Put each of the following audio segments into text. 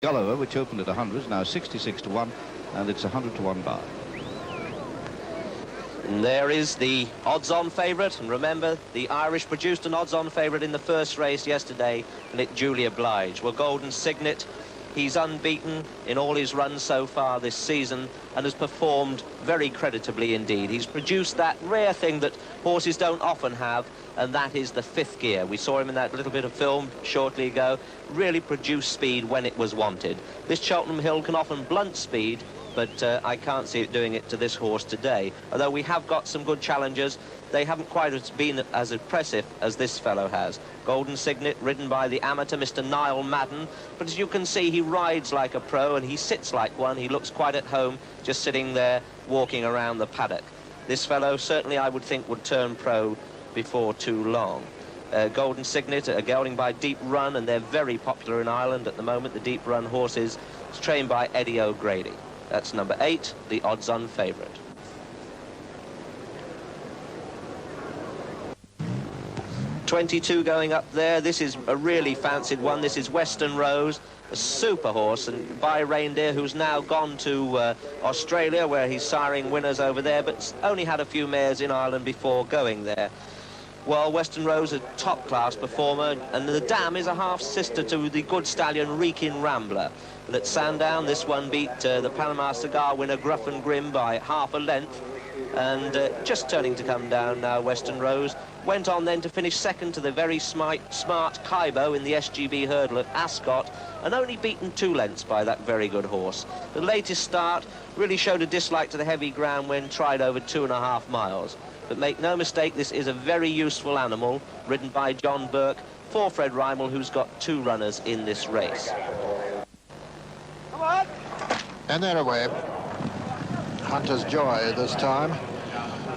Gulliver, which opened at 100, is now 66 to 1, and it's 100 to 1 bar. And there is the odds-on favourite, and remember, the Irish produced an odds-on favourite in the first race yesterday, and it duly obliged. Well, Golden Cygnet, he's unbeaten in all his runs so far this season and has performed very creditably indeed. He's produced that rare thing that horses don't often have, and that is the fifth gear. We saw him in that little bit of film shortly ago, really produce speed when it was wanted. This Cheltenham Hill can often blunt speed, but I can't see it doing it to this horse today. Although we have got some good challengers, they haven't quite been as impressive as this fellow has. Golden Cygnet, ridden by the amateur Mr. Niall Madden, but as you can see, he rides like a pro and he sits like one. He looks quite at home, just sitting there, walking around the paddock. This fellow certainly, I would think, would turn pro before too long. Golden Cygnet are going by Deep Run, and they're very popular in Ireland at the moment, the Deep Run horses. It's trained by Eddie O'Grady. That's number 8, the odds-on favourite. .22 going up there. This is a really fancied one. This is Western Rose, a super horse, and by Reindeer, who's now gone to Australia, where he's siring winners over there, but only had a few mares in Ireland before going there. Well, Western Rose, a top-class performer, and the dam is a half-sister to the good stallion Wrekin Rambler. And at Sandown, this one beat the Panama Cigar winner Gruff and Grim by half a length. And just turning to come down now, Western Rose went on then to finish second to the very smart Kaibo in the SGB hurdle at Ascot, and only beaten 2 lengths by that very good horse. The latest start really showed a dislike to the heavy ground when tried over 2.5 miles. But make no mistake, this is a very useful animal, ridden by John Burke for Fred Rymel, who's got 2 runners in this race. Come on! And they're away. Hunter's Joy this time.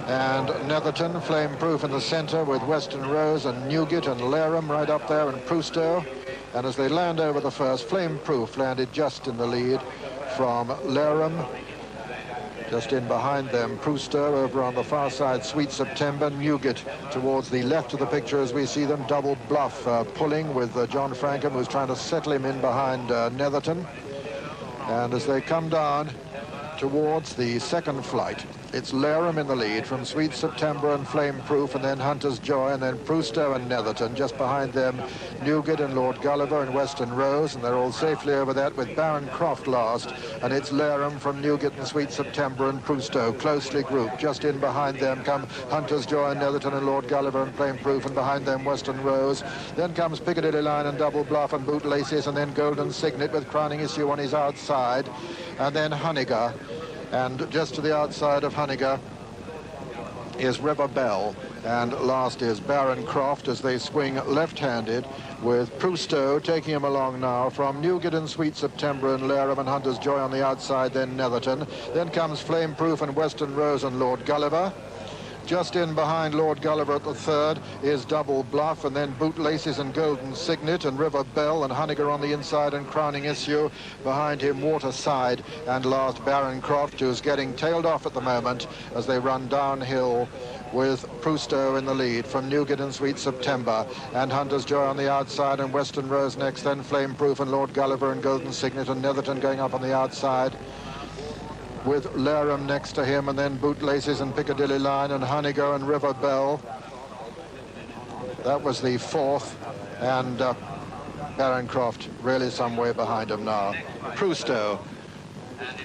And Netherton, flame-proof in the centre, with Western Rose and Newgate and Laram right up there, and Prousto. And as they land over the first, flame-proof landed just in the lead from Laram. Just in behind them, Prousto over on the far side, Sweet September, Newgate towards the left of the picture as we see them, Double Bluff pulling with John Frankham, who's trying to settle him in behind Netherton. And as they come down towards the second flight, it's Laram in the lead from Sweet September and Flame-Proof, and then Hunter's Joy, and then Prousto and Netherton. Just behind them, Newgate and Lord Gulliver and Western Rose, and they're all safely over that with Baron Croft last. And it's Laram from Newgate and Sweet September and Prousto, closely grouped. Just in behind them come Hunter's Joy and Netherton and Lord Gulliver and Flame-Proof, and behind them Western Rose. Then comes Piccadilly Line and Double Bluff and Bootlaces, and then Golden Cygnet with Crowning Issue on his outside, and then Honeygar. And just to the outside of Honeygar is River Bell, and last is Baron Croft as they swing left-handed, with Prousto taking him along now from Newgate and Sweet September and Laram and Hunter's Joy on the outside, then Netherton. Then comes Flame-Proof and Western Rose and Lord Gulliver. Just in behind Lord Gulliver at the third is Double Bluff, and then Bootlaces and Golden Cygnet, and River Bell and Honeygar on the inside, and Crowning Issue behind him, Waterside, and last Baron Croft, who's getting tailed off at the moment as they run downhill with Prousto in the lead from Newgate and Sweet September, and Hunter's Joy on the outside, and Western Rose next, then Flame-Proof and Lord Gulliver and Golden Cygnet, and Netherton going up on the outside, with Laram next to him, and then Bootlaces and Piccadilly Line and Honeygar and River Bell. That was the fourth, and Baron Croft really some way behind him now. Prousto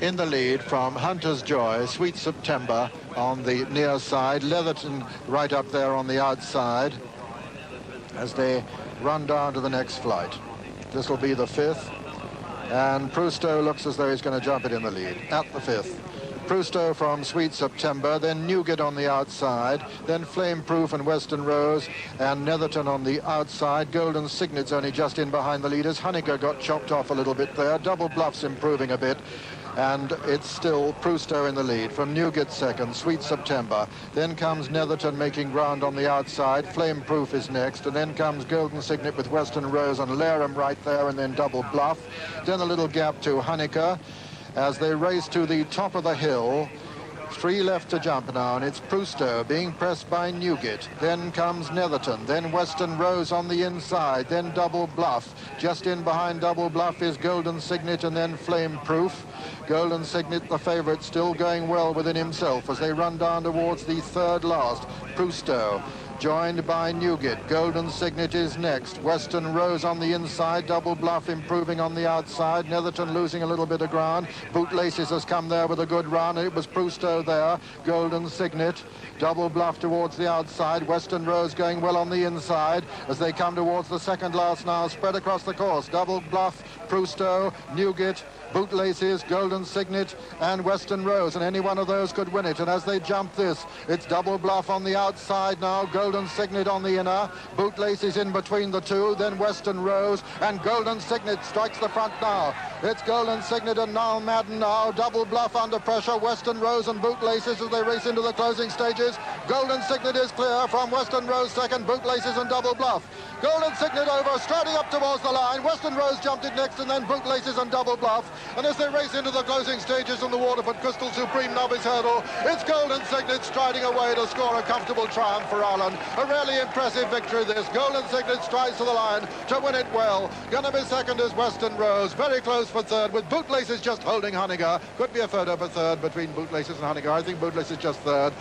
in the lead from Hunter's Joy, Sweet September on the near side, Netherton right up there on the outside as they run down to the next flight. This will be the 5th. And Prousto looks as though he's going to jump it in the lead at the 5th. Prousto from Sweet September, then Newgate on the outside, then Flame-Proof and Western Rose, and Netherton on the outside. Golden Cygnet's only just in behind the leaders. Honeygar got chopped off a little bit there. Double Bluff's improving a bit. And it's still Prousto in the lead from Newgate second, Sweet September. Then comes Netherton making ground on the outside. Flame-Proof is next, and then comes Golden Cygnet with Western Rose and Laram right there, and then Double Bluff. Then a little gap to Honeygar as they race to the top of the hill. 3 left to jump now, and it's Prousteau being pressed by Newgate. Then comes Netherton, then Western Rose on the inside, then Double Bluff. Just in behind Double Bluff is Golden Cygnet, and then Flame Proof. Golden Cygnet, the favourite, still going well within himself as they run down towards the third last. Prousteau joined by Newgate. Golden Cygnet is next. Western Rose on the inside. Double Bluff improving on the outside. Netherton losing a little bit of ground. Bootlaces has come there with a good run. It was Prousteau there. Golden Cygnet. Double Bluff towards the outside. Western Rose going well on the inside as they come towards the second last now. Spread across the course. Double Bluff, Prousteau, Newgate, Bootlaces, Golden Cygnet and Western Rose, and any one of those could win it. And as they jump this, it's Double Bluff on the outside now, Golden Cygnet on the inner, Bootlaces in between the two, then Western Rose, and Golden Cygnet strikes the front now. It's Golden Cygnet and Niall Madden now. Double Bluff under pressure, Western Rose and Bootlaces as they race into the closing stages. Golden Cygnet is clear from Western Rose second, Bootlaces and Double Bluff. Golden Cygnet over, striding up towards the line. Western Rose jumped it next, and then Bootlaces and Double Bluff. And as they race into the closing stages on the Waterford Crystal Supreme Novice Hurdle, it's Golden Cygnet striding away to score a comfortable triumph for Ireland. A really impressive victory this. Golden Cygnet strides to the line to win it well. Gonna be second is Western Rose. Very close for third, with Bootlaces just holding Honeygar. Could be a photo for third between Bootlaces and Honeygar. I think Bootlaces just third.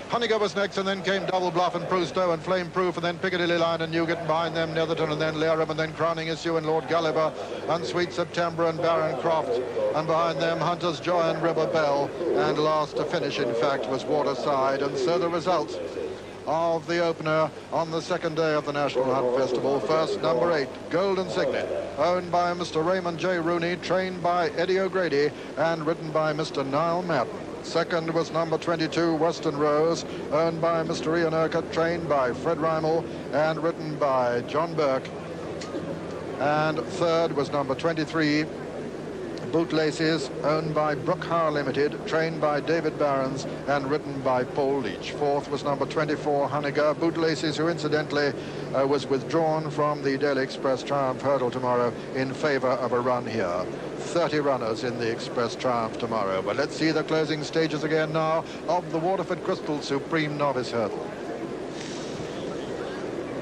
Honeygar was next, and then came Double Bluff and Prousteau and Flame Proof, and then Piccadilly Line and Newgate, and behind them Netherton, and then Lerum, and then crowning issue and Lord Gulliver and Sweet September and Baron Croft, and behind them Hunter's Joy and River Bell, and last to finish, in fact, was Waterside. And so the results of the opener on the second day of the National Hunt Festival. First, number 8, Golden Cygnet, owned by Mr. Raymond J. Rooney, trained by Eddie O'Grady, and ridden by Mr. Niall Madden. Second was number 22, Western Rose, owned by Mr. Ian Urquhart, trained by Fred Reimel, and ridden by John Burke. And third was number 23, Bootlaces, owned by Brookhour Limited, trained by David Barons, and ridden by Paul Leach. Fourth was number 24, Honeygar, Bootlaces, who incidentally was withdrawn from the Daily Express Triumph Hurdle tomorrow in favour of a run here. 30 runners in the Express Triumph tomorrow. But let's see the closing stages again now of the Waterford Crystal Supreme Novice Hurdle.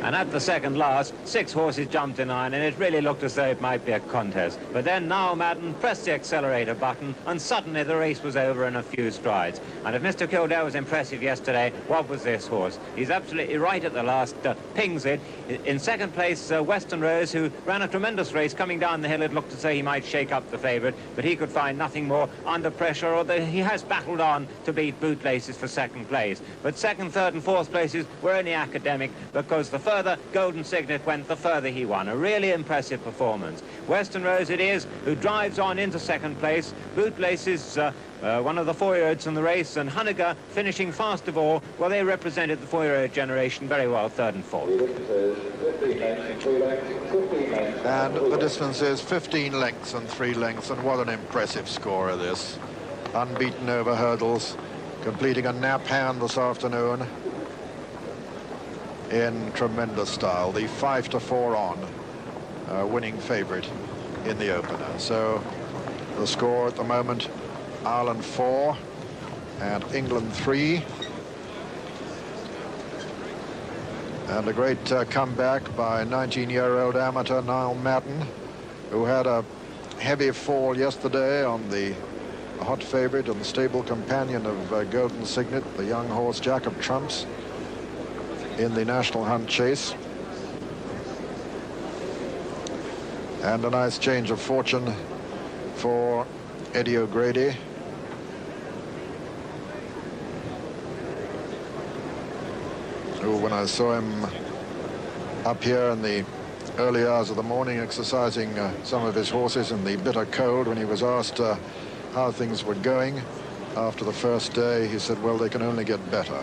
And at the second last, 6 horses jumped in line, and it really looked as though it might be a contest. But then Niall Madden pressed the accelerator button, and suddenly the race was over in a few strides. And if Mr. Kildare was impressive yesterday, what was this horse? He's absolutely right at the last, pings it. In second place, Western Rose, who ran a tremendous race. Coming down the hill, it looked as though he might shake up the favourite, but he could find nothing more under pressure, although he has battled on to beat Bootlaces for second place. But second, third and fourth places were only academic, because the further Golden Cygnet went, the further he won. A really impressive performance. Western Rose it is, who drives on into second place. Bootlaces, one of the 4-year-olds in the race, and Honeygar finishing fast of all. Well, they represented the 4-year-old generation very well, third and fourth. And the distance is 15 lengths and 3 lengths, and what an impressive score of this. Unbeaten over hurdles, completing a nap hand this afternoon in tremendous style. The 5-4 on winning favourite in the opener. So the score at the moment, Ireland 4 and England 3. And a great comeback by 19-year-old amateur Niall Madden, who had a heavy fall yesterday on the hot favourite and the stable companion of Golden Cygnet, the young horse Jack of Trumps, in the National Hunt Chase. And a nice change of fortune for Eddie O'Grady, who, when I saw him up here in the early hours of the morning exercising some of his horses in the bitter cold, when he was asked how things were going after the first day, he said, well, they can only get better.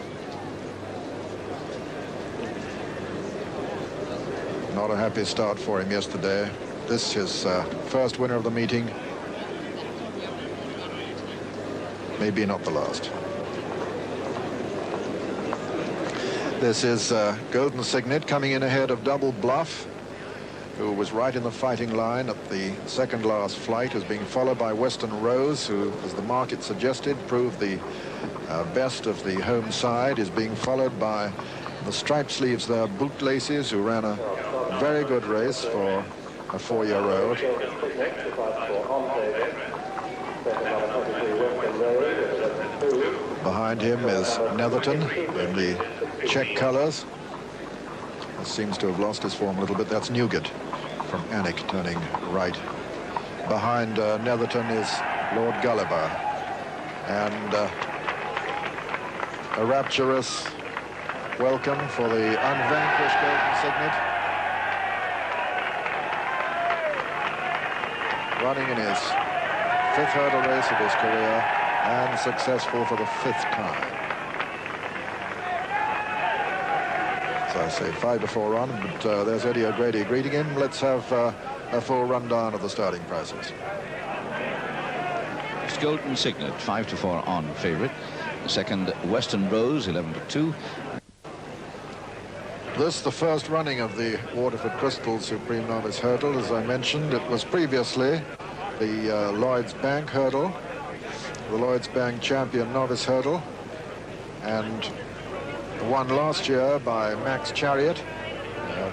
Not a happy start for him yesterday. This his first winner of the meeting. Maybe not the last. This is Golden Cygnet coming in ahead of Double Bluff. who was right in the fighting line at the second last flight, is being followed by Western Rose, who, as the market suggested, proved the best of the home side, is being followed by the stripe sleeves there, Bootlaces, who ran a very good race for a 4-year-old. Behind him is Netherton in the check colours. He seems to have lost his form a little bit. That's Newgate from Alnwick turning right. Behind Netherton is Lord Gulliver. And a rapturous welcome for the unvanquished Golden Cygnet. Running in his 5th hurdle race of his career and successful for the 5th time. So I say 5 before run, but there's Eddie O'Grady greeting him. Let's have a full rundown of the starting prices. It's Golden Cygnet, 5-4 on favourite. The second, Western Rose, 11-2. This, the first running of the Waterford Crystal Supreme Novice Hurdle. As I mentioned, it was previously the Lloyd's Bank Hurdle, the Lloyd's Bank Champion Novice Hurdle, and won last year by Max Chariot,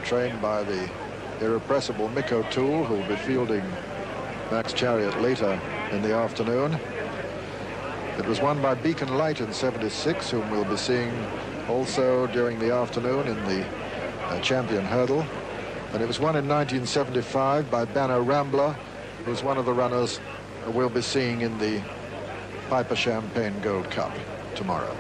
trained by the irrepressible Mick O'Toole, who will be fielding Max Chariot later in the afternoon. It was won by Beacon Light in '76, whom we'll be seeing also during the afternoon in the Champion Hurdle. And it was won in 1975 by Banner Rambler, who's one of the runners we'll be seeing in the Piper Champagne Gold Cup tomorrow.